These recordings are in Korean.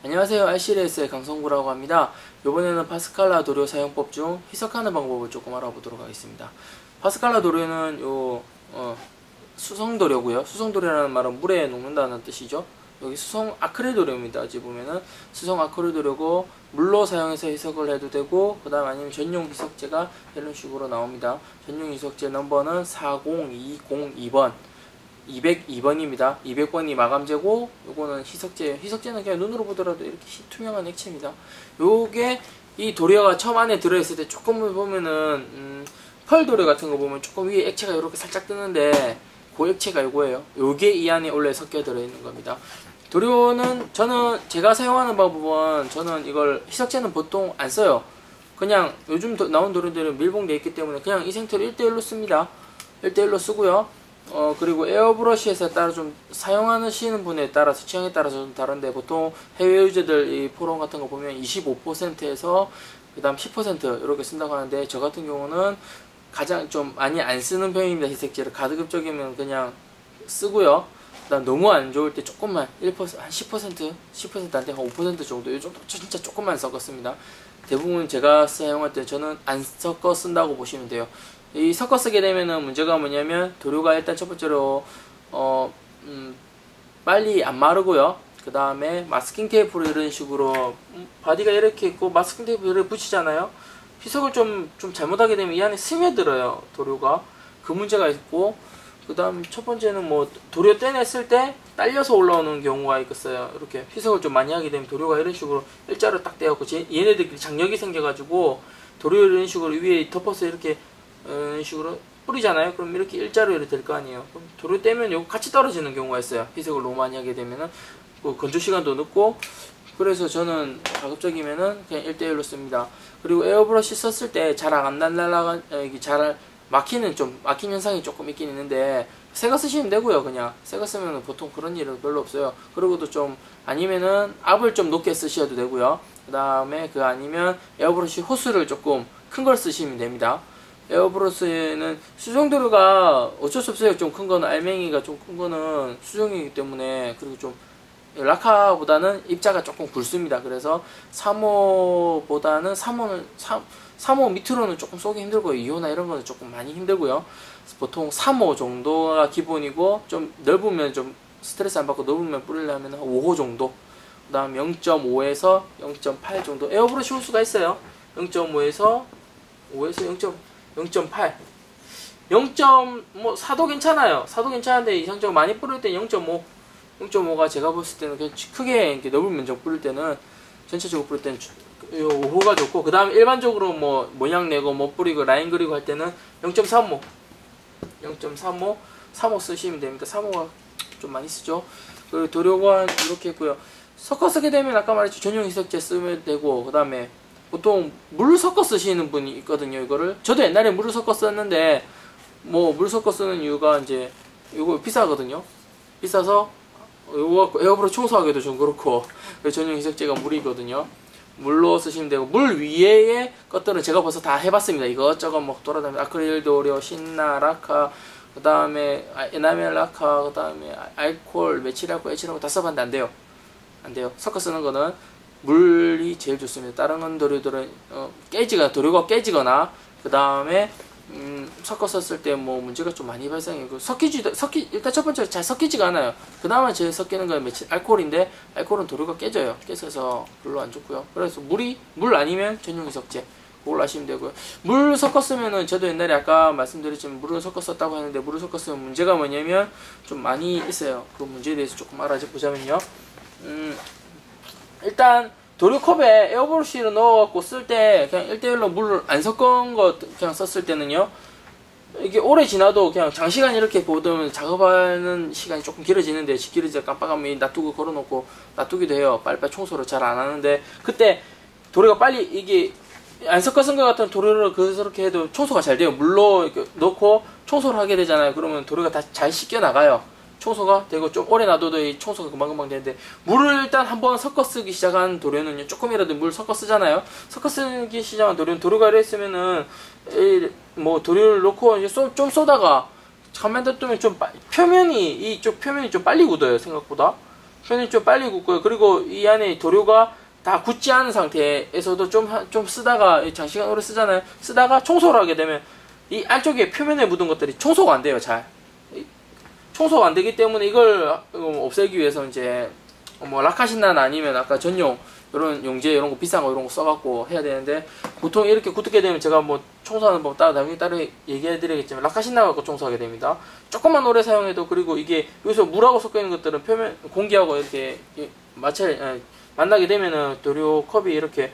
안녕하세요. RC레스의 강성구라고 합니다. 이번에는 파스칼라 도료 사용법 중 희석하는 방법을 조금 알아보도록 하겠습니다. 파스칼라 도료는 수성도료고요. 수성도료라는 말은 물에 녹는다는 뜻이죠. 여기 수성 아크릴 도료입니다. 어찌 보면은 수성 아크릴 도료고 물로 사용해서 희석을 해도 되고, 그 다음 아니면 전용 희석제가 이런 식으로 나옵니다. 전용 희석제 넘버는 40202번 202번입니다. 200번이 마감제고, 요거는 희석제예요. 희석제는 그냥 눈으로 보더라도 이렇게 투명한 액체입니다. 요게 이 도료가 처음 안에 들어있을 때 조금 보면은 펄 도료 같은 거 보면 조금 위에 액체가 이렇게 살짝 뜨는데, 그 액체가 요거예요. 요게 이 안에 원래 섞여 들어있는 겁니다. 도료는 제가 사용하는 방법은, 저는 이걸 희석제는 보통 안 써요. 그냥 요즘 나온 도료들은 밀봉되어 있기 때문에 그냥 이 상태로 1대1로 씁니다. 1대1로 쓰고요. 그리고 에어브러쉬에서 따라 좀 사용하시는 분에 따라서, 취향에 따라서 좀 다른데, 보통 해외 유저들 이 포럼 같은 거 보면 25%에서 그 다음 10% 이렇게 쓴다고 하는데, 저 같은 경우는 가장 좀 많이 안 쓰는 편입니다. 희석제를 가급적이면 그냥 쓰고요. 그다음 너무 안 좋을 때 조금만, 1%, 한 10%안 돼, 한 5% 정도, 이 정도 진짜 조금만 섞었습니다. 대부분 제가 사용할 때 저는 안 섞어 쓴다고 보시면 돼요. 이 섞어 쓰게 되면은 문제가 뭐냐면, 도료가 일단 첫 번째로 빨리 안 마르고요. 그 다음에 마스킹 테이프로 이런 식으로 바디가 이렇게 있고 마스킹 테이프를 붙이잖아요. 희석을 좀 잘못하게 되면 이 안에 스며들어요, 도료가. 그 문제가 있고, 그 다음 첫 번째는 뭐 도료 떼냈을 때 딸려서 올라오는 경우가 있겠어요. 이렇게 희석을 좀 많이 하게 되면 도료가 이런 식으로 일자로 딱 떼갖고 얘네들끼리 장력이 생겨가지고 도료 이런 식으로 위에 덮어서 이렇게 이런 식으로 뿌리잖아요. 그럼 이렇게 일자로 이렇게 될 거 아니에요. 그럼 도료 떼면 이거 같이 떨어지는 경우가 있어요. 희석을 너무 많이 하게 되면은 건조 시간도 늦고. 그래서 저는 가급적이면은 그냥 1대1로 씁니다. 그리고 에어브러쉬 썼을 때 잘 안 날라가, 잘 막히는 현상이 조금 있긴 있는데, 새거 쓰시면 되고요. 그냥 새거 쓰면 보통 그런 일은 별로 없어요. 그리고도 좀 아니면은 압을 좀 높게 쓰셔도 되고요. 그 다음에 아니면 에어브러쉬 호스를 조금 큰 걸 쓰시면 됩니다. 에어브러쉬는 수정도료가 어쩔 수 없어요. 좀 큰 거는, 알맹이가 좀 큰 거는 수정이기 때문에. 그리고 좀 라카보다는 입자가 조금 굵습니다. 그래서 3호보다는 3호 밑으로는 조금 쏘기 힘들고요. 2호나 이런 거는 조금 많이 힘들고요. 보통 3호 정도가 기본이고, 좀 넓으면 좀 스트레스 안 받고 넓으면 뿌리려면 5호 정도. 그 다음 0.5에서 0.8 정도. 에어브러쉬 호수가 있어요. 0.5에서 0.8. 4도 괜찮아요. 4도 괜찮은데 이상적으로 많이 뿌릴 때 0.5가 제가 봤을 때는 그냥 크게 이렇게 넓은 면적 뿌릴 때는, 전체적으로 뿌릴 때는 5호가 좋고, 그 다음에 일반적으로 뭐 모양 내고 뭐 뿌리고 라인 그리고 할 때는 0.35 3호 쓰시면 됩니다. 3호가 좀 많이 쓰죠. 그리고 도료관 이렇게 있고요. 섞어 쓰게 되면 아까 말했죠, 전용 희석제 쓰면 되고, 그 다음에 보통 물 섞어 쓰시는 분이 있거든요. 이거를 저도 옛날에 물을 섞어 썼는데, 뭐 물 섞어 쓰는 이유가 이제 이거 비싸거든요. 비싸서 이거 에어브러쉬 청소하기도 좀 그렇고, 전용 희석제가 물이거든요. 물로 쓰시면 되고, 물 위에 것들은 제가 벌써 다 해봤습니다. 이것저것 뭐 돌아다니면서 아크릴 도료, 신나, 라카, 그 다음에 에나멜 라카, 그 다음에 알코올, 메칠알코올, 에칠알코올 다 써봤는데 안 돼요. 섞어 쓰는 거는 물이 제일 좋습니다. 다른 도료들은 도료가 깨지거나, 그 다음에 섞어 썼을 때 뭐 문제가 좀 많이 발생해요. 일단 첫 번째로 잘 섞이지가 않아요. 그 다음에 제일 섞이는 건 알코올인데, 알코올은 도료가 깨져요. 깨져서 별로 안 좋고요. 그래서 물 아니면 전용 희석제, 그걸 하시면 되고요. 물 섞었으면은, 저도 옛날에 아까 말씀드렸지만 물을 섞어 썼다고 했는데, 물을 섞었으면 문제가 뭐냐면 좀 많이 있어요. 그 문제에 대해서 조금 알아보자면요. 일단 도료컵에 에어브러쉬를 넣어갖고 쓸 때, 그냥 1대1로 물을 안 섞은 거 그냥 썼을 때는요, 이게 오래 지나도 그냥 장시간 이렇게 보면 작업하는 시간이 조금 길어지는데, 길어지다 깜빡하면 놔두고 걸어놓고 놔두기도 해요. 빨리빨리 청소를 잘 안 하는데, 그때 도료가 빨리, 이게 안 섞어 쓴 것 같은 도료를 그렇게 해도 청소가 잘 돼요. 물로 이렇게 넣고 청소를 하게 되잖아요. 그러면 도료가 다 잘 씻겨 나가요. 청소가 되고, 좀 오래 놔둬도 이 청소가 금방금방 되는데, 물을 일단 한번 섞어 쓰기 시작한 도료는요, 조금이라도 물 섞어 쓰잖아요. 섞어 쓰기 시작한 도료가 이래 있으면은, 뭐 도료를 넣고 이제 좀 쏘다가 가만히 두면 이쪽 표면이 좀 빨리 굳어요, 생각보다. 표면이 좀 빨리 굳고요. 그리고 이 안에 도료가 다 굳지 않은 상태에서도 좀 쓰다가 장시간 오래 쓰잖아요. 쓰다가 청소를 하게 되면 이 안쪽에 표면에 묻은 것들이 청소가 안 돼요. 잘 청소가 안 되기 때문에 이걸 없애기 위해서 이제 뭐 라카신나나 아니면 아까 전용 이런 용제 이런 거 비싼 거 이런 거 써갖고 해야 되는데, 보통 이렇게 굳게 되면 제가 뭐 청소하는 법 나중에 따로 얘기해 드리겠지만 라카신나 갖고 청소하게 됩니다. 조금만 오래 사용해도. 그리고 이게 여기서 물하고 섞여 있는 것들은 표면 공기하고 이렇게 만나게 되면은 도료 컵이 이렇게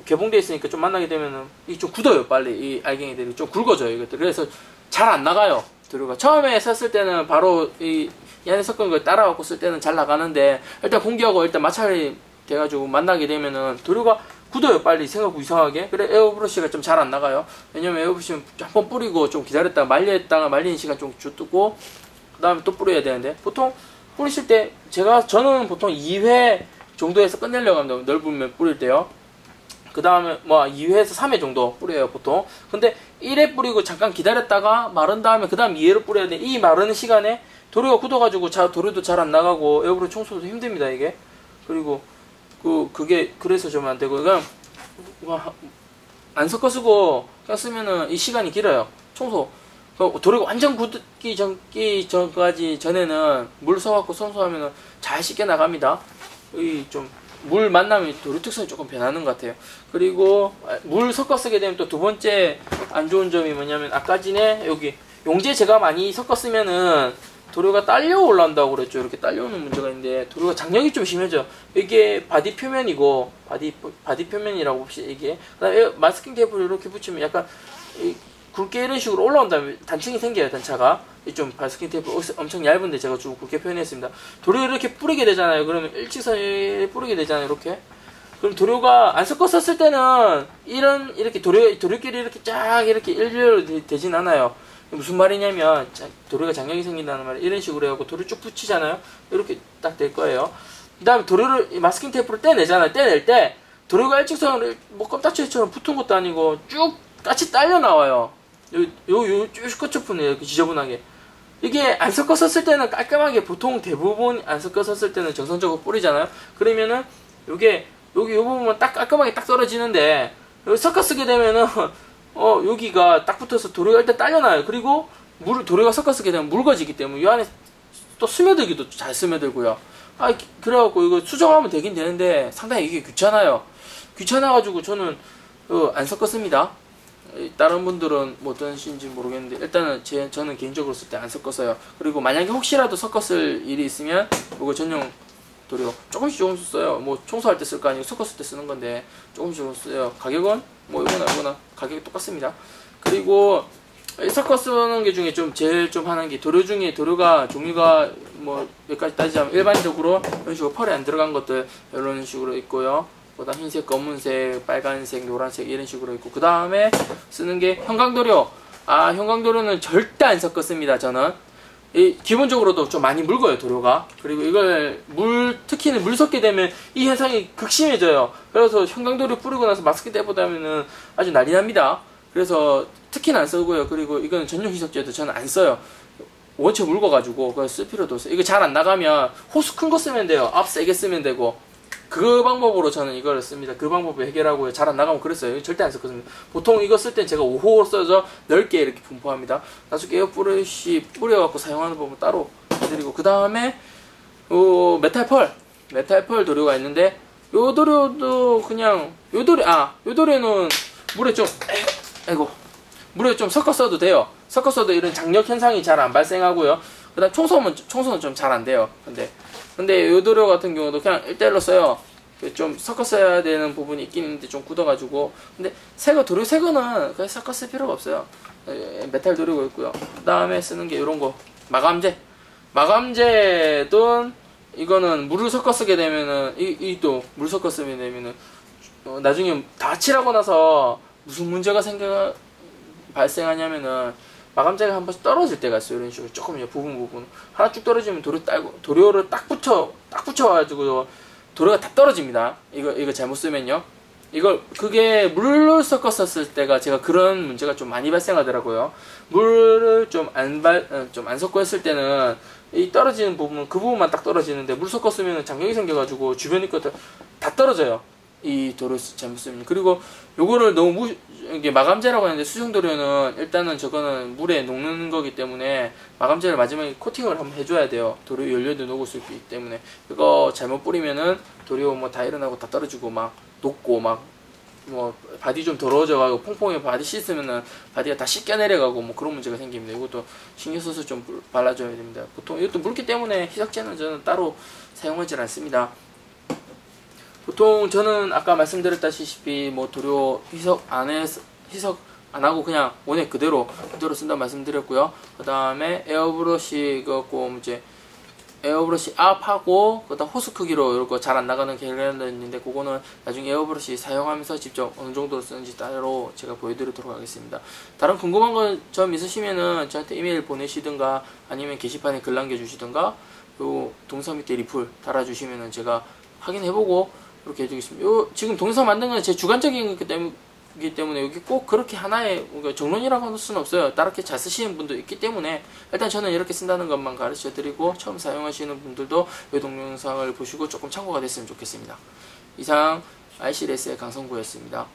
개봉되어 있으니까 좀 만나게 되면은 이게 좀 굳어요. 빨리 이 알갱이들이 좀 굵어져요. 이것들. 그래서 잘 안 나가요. 도료가 처음에 썼을 때는 바로 이 안에 섞은 걸 따라갖고 쓸 때는 잘 나가는데, 일단 공기하고 일단 마찰이 돼가지고 만나게 되면은 도료가 굳어요. 빨리 생각보다 이상하게. 그래 에어브러쉬가 좀 잘 안 나가요. 왜냐면 에어브러쉬는 한번 뿌리고 좀 기다렸다가 말렸다가 말리는 시간 좀 두고 그 다음에 또 뿌려야 되는데, 보통 뿌리실 때 저는 보통 2회 정도에서 끝내려고 합니다. 넓으면 뿌릴 때요. 그 다음에 뭐 2회에서 3회 정도 뿌려요 보통. 근데 1회 뿌리고 잠깐 기다렸다가 마른 다음에 그 다음 2회로 뿌려야 돼. 이 마르는 시간에 도료가 굳어가지고 도료도 잘 안 나가고 에어브러쉬 청소도 힘듭니다 이게. 그리고 그게 그래서 좀 안 되고, 그냥 안 섞어 쓰고 그냥 쓰면은 이 시간이 길어요 청소. 도료가 완전 굳기 전에는 물 써갖고 청소하면은 잘 씻겨 나갑니다. 이 좀 물 만나면 도료 특성이 조금 변하는 것 같아요. 그리고 물 섞어 쓰게 되면 또 두 번째 안 좋은 점이 뭐냐면, 아까 전에 여기 용제 제가 많이 섞어 쓰면은 도료가 딸려 올라온다고 그랬죠. 이렇게 딸려오는 문제가 있는데, 도료가 장력이 좀 심해져. 이게 바디 표면이고, 바디 표면이라고 봅시다 이게. 그다음에 마스킹 테이프를 이렇게 붙이면 약간 굵게 이런 식으로 올라온다면 단층이 생겨요. 단차가 좀 마스킹 테이프 엄청 얇은데 제가 좀 굵게 표현했습니다. 도료를 이렇게 뿌리게 되잖아요. 그러면 일직선에 뿌리게 되잖아요. 이렇게. 그럼 도료가 안 섞어 썼을 때는 이렇게 도료끼리 이렇게 쫙 이렇게 일렬로 되진 않아요. 무슨 말이냐면, 도료가 장력이 생긴다는 말이에요. 이런 식으로 해갖고 도료 쭉 붙이잖아요. 이렇게 딱 될 거예요. 그 다음에 도료를 마스킹 테이프로 떼내잖아요. 떼낼 때 도료가 일직선으로 뭐 껌딱지처럼 붙은 것도 아니고 쭉 같이 딸려 나와요. 쭉 끝부분에 이렇게 지저분하게. 이게 안 섞어 썼을 때는 깔끔하게, 보통 대부분 안 섞어 썼을 때는 정성적으로 뿌리잖아요. 그러면은 여기 이 부분은 딱 깔끔하게 딱 떨어지는데, 여기 섞어 쓰게 되면은 여기가 딱 붙어서 도료가 일단 딸려나요. 그리고 도료가 섞어 쓰게 되면 묽어지기 때문에 이 안에 또 스며들기도 잘 스며들고요. 그래갖고 이거 수정하면 되긴 되는데 상당히 이게 귀찮아요. 귀찮아가지고 저는 안 섞어 씁니다. 다른 분들은 뭐 어떠신지 모르겠는데, 일단은 저는 개인적으로 쓸 때 안 섞었어요. 그리고 만약에 혹시라도 섞었을 일이 있으면 이거 전용 도료 조금씩 써요. 뭐 청소할 때 쓸 거 아니고 섞었을 때 쓰는 건데 조금씩 써요. 가격은 뭐 이거나 가격이 똑같습니다. 그리고 섞어 쓰는 게 중에 제일 하는 게, 도료 중에 도료가 종류가 뭐 몇 가지 따지자면, 일반적으로 이런 식으로 펄에 안 들어간 것들 이런 식으로 있고요. 그다음 흰색, 검은색, 빨간색, 노란색 이런 식으로 있고, 그 다음에 쓰는 게 형광도료. 형광도료는 절대 안 섞었습니다. 저는 기본적으로도 좀 많이 묽어요 도료가. 그리고 이걸 특히는 물 섞게 되면 이 현상이 극심해져요. 그래서 형광도료 뿌리고 나서 마스크 때보다는 아주 난리 납니다. 그래서 특히는 안 쓰고요. 그리고 이건 전용 희석제도 저는 안 써요. 원체 묽어가지고 그걸 쓸 필요도 없어요. 이거 잘 안 나가면 호스 큰 거 쓰면 돼요. 앞 세게 쓰면 되고. 그 방법으로 저는 이걸 씁니다. 그 방법을 해결하고요. 잘 안 나가면 그랬어요. 절대 안 썼거든요. 보통 이거 쓸 땐 제가 5호 써서 넓게 이렇게 분포합니다. 나중에 에어브러쉬 뿌려갖고 사용하는 법은 따로 해드리고, 그 다음에 메탈펄 도료가 있는데, 요 도료도 그냥 요 도료는 물에 좀 섞어 써도 돼요. 섞어 써도 이런 장력 현상이 잘 안 발생하고요. 그 다음 청소는 좀 잘 안 돼요. 근데 요 도료 같은 경우도 그냥 1대1로 써요. 좀 섞어 써야 되는 부분이 있긴 있는데 좀 굳어가지고. 근데 도료 새거는 그냥 섞어 쓸 필요가 없어요. 메탈 도료가 있고요. 그 다음에 쓰는 게 이런 거, 마감제도 이거는 물을 섞어 쓰게 되면은 또 물 섞어 쓰게 되면은 나중에 다 칠하고 나서 무슨 문제가 발생하냐면은, 마감제가 한 번씩 떨어질 때가 있어요. 이런 식으로 조금 부분 하나 쭉 떨어지면 도료를 딱 붙여가지고 도료가 다 떨어집니다. 이거 잘못 쓰면요. 그게 물을 섞었었을 때가 제가 그런 문제가 좀 많이 발생하더라고요. 물을 좀 안 섞고 했을 때는 이 떨어지는 부분, 그 부분만 딱 떨어지는데 물 섞었으면 장벽이 생겨가지고 주변의 것들 다 떨어져요. 이 도료 잘못 쓰면. 그리고 요거를 너무 이게 마감제라고 하는데 수정도료는 일단은 저거는 물에 녹는 거기 때문에 마감제를 마지막에 코팅을 한번 해줘야 돼요. 도료 연료도 녹을 수 있기 때문에. 그거 잘못 뿌리면은 도료 뭐 다 일어나고 다 떨어지고 막 녹고 막 뭐 바디 좀 더러워져가고 퐁퐁에 바디 씻으면은 바디가 다 씻겨 내려가고 뭐 그런 문제가 생깁니다. 이것도 신경 써서 좀 발라줘야 됩니다. 보통 이것도 물기 때문에 희석제는 저는 따로 사용하지 않습니다. 보통 저는 아까 말씀드렸다시피 뭐 도료 희석 안 하고 그냥 원액 그대로 쓴다 말씀드렸고요. 그 다음에 에어브러시 꼭 이제 에어브러시 앞하고 그다음 호스 크기로 이렇게 잘 안 나가는 갤런더 있는데 그거는 나중에 에어브러시 사용하면서 직접 어느 정도로 쓰는지 따로 제가 보여드리도록 하겠습니다. 다른 궁금한 점 있으시면은 저한테 이메일 보내시든가 아니면 게시판에 글 남겨주시든가 요 동영상 밑에 리플 달아주시면은 제가 확인해보고 이렇게 해드리겠습니다. 지금 동영상 만든 건 제 주관적인 거기 때문에 여기 꼭 그렇게 하나의 정론이라고 할 수는 없어요. 다르게 잘 쓰시는 분도 있기 때문에 일단 저는 이렇게 쓴다는 것만 가르쳐 드리고 처음 사용하시는 분들도 이 동영상을 보시고 조금 참고가 됐으면 좋겠습니다. 이상 IC레스의 강성구였습니다.